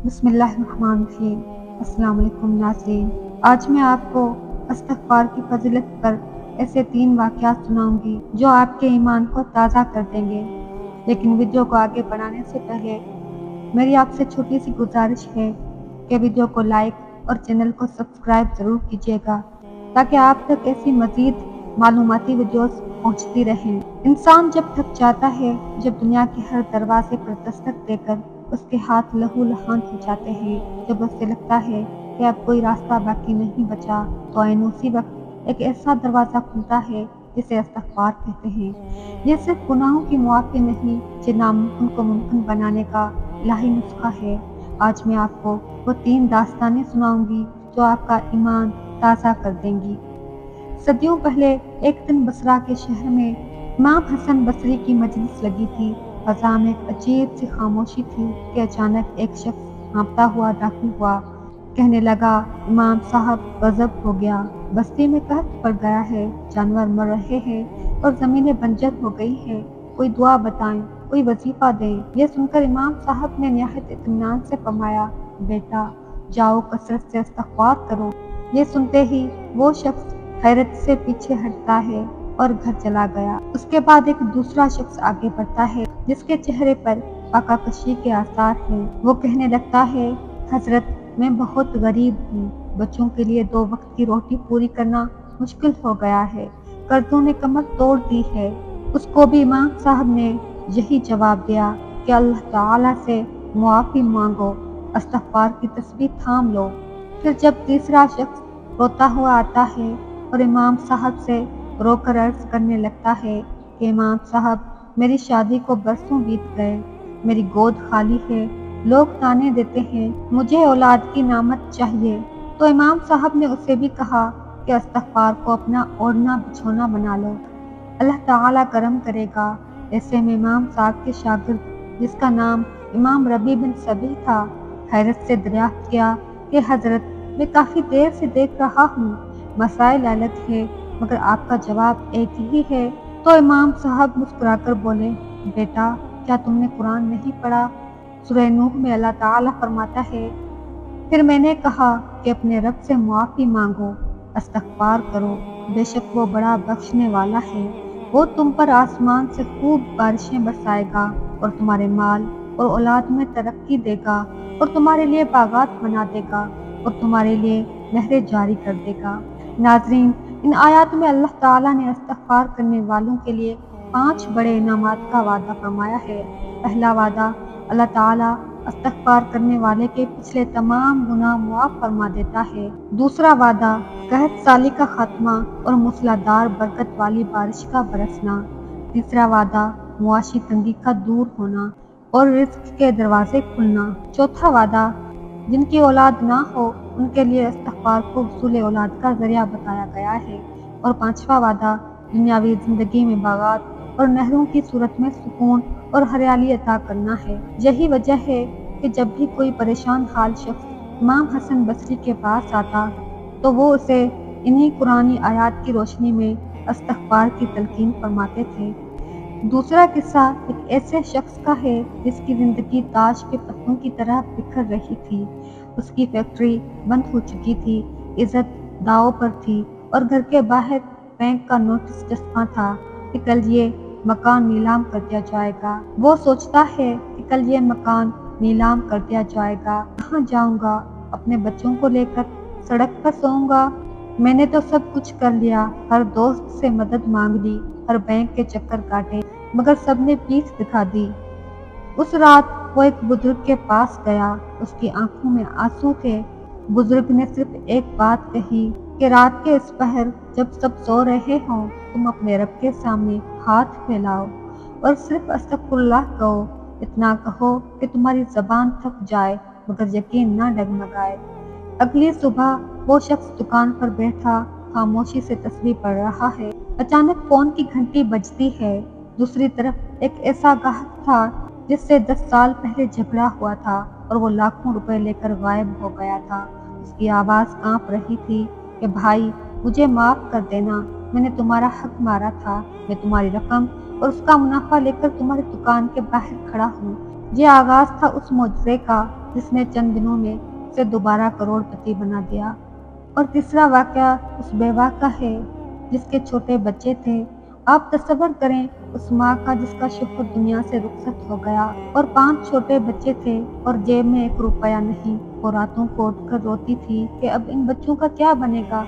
بسم اللہ الرحمن الرحیم۔ السلام علیکم ناظرین، آج میں آپ کو استغفار کی فضیلت پر ایسے 3 واقعات سناؤں گی جو آپ کے ایمان کو تازہ کر دیں گے۔ لیکن ویڈیو کو آگے بڑھانے سے پہلے میری آپ سے چھوٹی سی گزارش ہے کہ ویڈیو کو لائک اور چینل کو سبسکرائب ضرور کیجیے گا تاکہ آپ تک ایسی مزید معلوماتی ویڈیوز پہنچتی رہیں۔ انسان جب تھک جاتا ہے، جب دنیا کے ہر دروازے پر دستک دے کر اس کے ہاتھ لہو لہان ہو جاتے ہیں، جب اسے لگتا ہے کہ اب کوئی راستہ باقی نہیں بچا، تو اسی وقت ایک ایسا دروازہ کھلتا ہے جسے استغفار کہتے ہیں۔ یہ صرف گناہوں کی معافی نہیں، یہ ناممکن کو ممکن بنانے کا الہی نسخہ ہے۔ آج میں آپ کو وہ 3 داستانیں سناؤں گی جو آپ کا ایمان تازہ کر دیں گی۔ صدیوں پہلے ایک دن بصرہ کے شہر میں امام حسن بصری کی مجلس لگی تھی۔ فضا میں ایک عجیب سی خاموشی تھی کہ اچانک ایک شخص ہانپتا ہوا داخل ہوا۔ کہنے لگا، امام صاحب غضب ہو گیا، بستی میں قحط پڑ گیا ہے، جانور مر رہے ہیں اور زمینیں بنجر ہو گئی ہیں، کوئی دعا بتائیں، کوئی وظیفہ دیں۔ یہ سن کر امام صاحب نے نہایت اطمینان سے فرمایا، بیٹا جاؤ کثرت سے استغفار کرو۔ یہ سنتے ہی وہ شخص حیرت سے پیچھے ہٹتا ہے اور گھر چلا گیا۔ اس کے بعد ایک دوسرا شخص آگے بڑھتا ہے جس کے چہرے پر فاقہ کشی کے آثار ہیں۔ وہ کہنے لگتا ہے، حضرت میں بہت غریب ہوں، بچوں کے لیے 2 وقت کی روٹی پوری کرنا مشکل ہو گیا ہے، قرضوں نے کمر توڑ دی ہے۔ اس کو بھی امام صاحب نے یہی جواب دیا کہ اللہ تعالیٰ سے معافی مانگو، استغفار کی تسبیح تھام لو۔ پھر جب تیسرا شخص روتا ہوا آتا ہے اور امام صاحب سے رو کر عرض کرنے لگتا ہے کہ امام صاحب میری شادی کو برسوں بیت گئے، میری گود خالی ہے، لوگ تانے دیتے ہیں، مجھے اولاد کی نعمت چاہیے، تو امام صاحب نے اسے بھی کہا کہ استغفار کو اپنا اوڑھنا بچھونا بنا لو، اللہ تعالیٰ کرم کرے گا۔ ایسے میں امام صاحب کے شاگرد جس کا نام امام ربیع بن سبیح تھا، حیرت سے دریافت کیا کہ حضرت میں کافی دیر سے دیکھ رہا ہوں، مسائل الگ ہے مگر آپ کا جواب ایک ہی ہے۔ تو امام صاحب مسکرا کر بولے، بیٹا کیا تم نے قرآن نہیں پڑھا؟ سورہ نوح میں اللہ تعالیٰ فرماتا ہے، پھر میں نے کہا کہ اپنے رب سے معافی مانگو، استغفار کرو، بے شک وہ بڑا بخشنے والا ہے، وہ تم پر آسمان سے خوب بارشیں برسائے گا اور تمہارے مال اور اولاد میں ترقی دے گا اور تمہارے لیے باغات بنا دے گا اور تمہارے لیے نہریں جاری کر دے گا۔ ناظرین، ان آیات میں اللہ تعالیٰ نے استغفار کرنے والوں کے لیے 5 بڑے انعامات کا وعدہ فرمایا ہے۔ پہلا وعدہ، اللہ تعالیٰ استغفار کرنے والے کے پچھلے تمام گناہ معاف فرما دیتا ہے۔ دوسرا وعدہ، قحط سالی کا خاتمہ اور موسلادھار برکت والی بارش کا برسنا۔ تیسرا وعدہ، معاشی تنگی کا دور ہونا اور رزق کے دروازے کھلنا۔ چوتھا وعدہ، جن کی اولاد نہ ہو ان کے لیے استغفار کو حصول اولاد کا ذریعہ بتایا گیا ہے۔ اور 5واں وعدہ، دنیاوی زندگی میں باغات اور نہروں کی صورت میں سکون اور ہریالی عطا کرنا ہے۔ یہی وجہ ہے کہ جب بھی کوئی پریشان حال شخص امام حسن بصری کے پاس آتا تو وہ اسے انہی قرآنی آیات کی روشنی میں استغفار کی تلقین فرماتے تھے۔ دوسرا قصہ ایک ایسے شخص کا ہے جس کی زندگی تاش کے پتوں کی طرح بکھر رہی تھی۔ اس کی فیکٹری بند ہو چکی تھی، عزت داؤ پر تھی اور گھر کے باہر بینک کا نوٹس چسپاں تھا کہ کل یہ مکان نیلام کر دیا جائے گا۔ وہ سوچتا ہے کہ کل یہ مکان نیلام کر دیا جائے گا، کہاں جاؤں گا، اپنے بچوں کو لے کر سڑک پر سوؤں گا۔ میں نے تو سب کچھ کر لیا، ہر دوست سے مدد مانگ لی، ہر بینک کے چکر کاٹے، مگر سب نے پیٹھ دکھا دی۔ اس رات وہ ایک بزرگ کے پاس گیا، اس کی آنکھوں میں آنسو تھے۔ بزرگ نے صرف ایک بات کہی کہ رات کے اس پہر جب سب سو رہے ہوں تم اپنے رب کے سامنے ہاتھ پھیلاؤ اور صرف استغفر اللہ کہو، اتنا کہو کہ تمہاری زبان تھک جائے مگر یقین نہ ڈگمگائے۔ اگلی صبح وہ شخص دکان پر بیٹھا خاموشی سے تسبیح پڑھ رہا ہے۔ اچانک فون کی گھنٹی بجتی ہے۔ دوسری طرف ایک ایسا گاہک تھا جس سے 10 سال پہلے جھگڑا ہوا تھا اور وہ لاکھوں روپے لے کر غائب ہو گیا تھا۔ اس کی آواز کانپ رہی تھی کہ بھائی مجھے معاف کر دینا، میں نے تمہارا حق مارا تھا، میں تمہاری رقم اور اس کا منافع لے کر تمہاری دکان کے باہر کھڑا ہوں۔ یہ آغاز تھا اس معجزے کا جس نے چند دنوں میں اسے دوبارہ کروڑپتی بنا دیا۔ اور تیسرا واقعہ اس بیوہ کا ہے جس کے چھوٹے بچے تھے۔ آپ تصور کریں اس ماں کا جس کا شوہر دنیا سے رخصت ہو گیا اور 5 چھوٹے بچے تھے اور جیب میں 1 روپیہ نہیں۔ وہ راتوں کو اٹھ کر روتی تھی کہ اب ان بچوں کا کیا بنے گا۔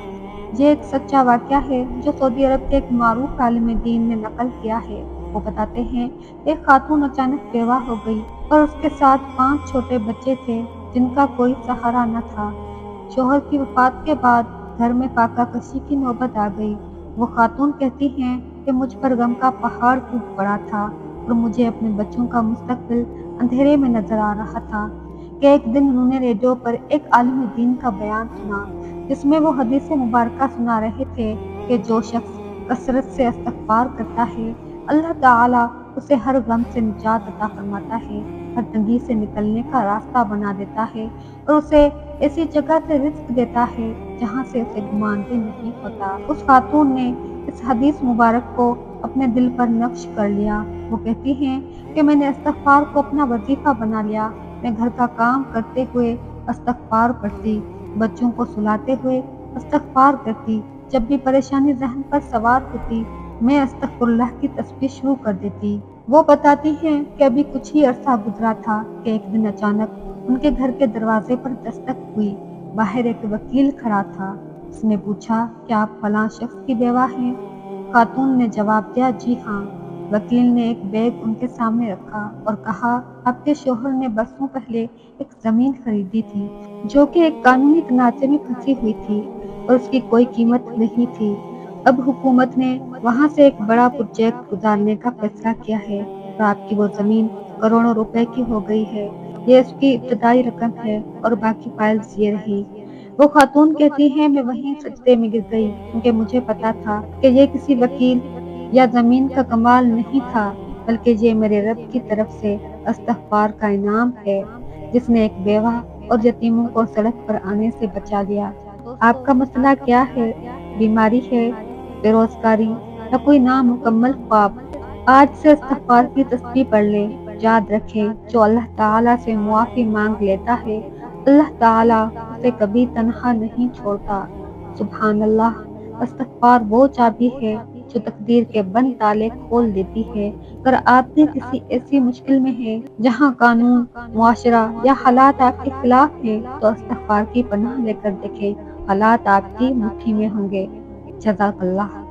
یہ ایک سچا واقعہ ہے جو سعودی عرب کے ایک معروف عالم دین نے نقل کیا ہے۔ وہ بتاتے ہیں ایک خاتون اچانک بیوہ ہو گئی اور اس کے ساتھ 5 چھوٹے بچے تھے جن کا کوئی سہارا نہ تھا۔ شوہر کی وفات کے بعد گھر میں فاقہ کشی کی نوبت آ گئی۔ وہ خاتون کہتی ہیں کہ مجھ پر غم کا پہاڑ ٹوٹ پڑا تھا اور مجھے اپنے بچوں کا مستقبل اندھیرے میں نظر آ رہا تھا کہ ایک دن انہوں نے ریڈیو پر ایک عالم دین کا بیان سنا جس میں وہ حدیث مبارکہ سنا رہے تھے کہ جو شخص کثرت سے استغفار کرتا ہے اللہ تعالیٰ اسے ہر غم سے نجات عطا فرماتا ہے، ہر تنگی سے نکلنے کا راستہ بنا دیتا ہے اور اسے ایسی جگہ سے رزق دیتا ہے جہاں سے اسے گمان بھی نہیں ہوتا۔ اس خاتون نے اس حدیث مبارک کو اپنے دل پر نقش کر لیا۔ وہ کہتی ہیں کہ میں نے استغفار کو اپنا وظیفہ بنا لیا۔ میں گھر کا کام کرتے ہوئے استغفار پڑھتی، بچوں کو سلاتے ہوئے استغفار کرتی، جب بھی پریشانی ذہن پر سوار ہوتی میں استغفر اللہ کی تسبیح شروع کر دیتی۔ وہ بتاتی ہیں کہ ابھی کچھ ہی عرصہ گزرا تھا کہ ایک دن اچانک ان کے گھر کے دروازے پر دستک ہوئی۔ باہر ایک وکیل کھڑا تھا۔ اس نے پوچھا کہ آپ فلاں شخص کی بیوہ ہیں؟ خاتون نے جواب دیا جی ہاں۔ وکیل نے ایک بیگ ان کے سامنے رکھا اور کہا آپ کے شوہر نے برسوں پہلے ایک زمین خریدی تھی جو کہ ایک قانونی تنازع میں پھنسی ہوئی تھی اور اس کی کوئی قیمت نہیں تھی۔ اب حکومت نے وہاں سے ایک بڑا پروجیکٹ گزارنے کا فیصلہ کیا ہے اور آپ کی وہ زمین کروڑوں روپے کی ہو گئی ہے۔ یہ اس کی ابتدائی رقم ہے اور باقی فائلز یہ رہی۔ وہ خاتون کہتی ہیں میں وہیں سجدے میں گر گئی کیونکہ مجھے پتا تھا کہ یہ کسی وکیل یا زمین کا کمال نہیں تھا بلکہ یہ میرے رب کی طرف سے استغفار کا انعام ہے جس نے ایک بیوہ اور یتیموں کو سڑک پر آنے سے بچا لیا۔ آپ کا مسئلہ کیا ہے؟ بیماری ہے، بے روزگاری یا کوئی نامکمل خواب؟ آج سے استغفار کی تسبیح پڑھ لیں۔ یاد رکھیں جو اللہ تعالیٰ سے معافی مانگ لیتا ہے اللہ تعالیٰ اسے کبھی تنہا نہیں چھوڑتا۔ سبحان اللہ، استغفار وہ چابی ہے جو تقدیر کے بند تالے کھول دیتی ہے۔ اگر آپ بھی کسی ایسی مشکل میں ہیں جہاں قانون، معاشرہ یا حالات آپ کے خلاف ہیں تو استغفار کی پناہ لے کر دیکھیں، حالات آپ کی مٹھی میں ہوں گے۔ جزاک اللہ۔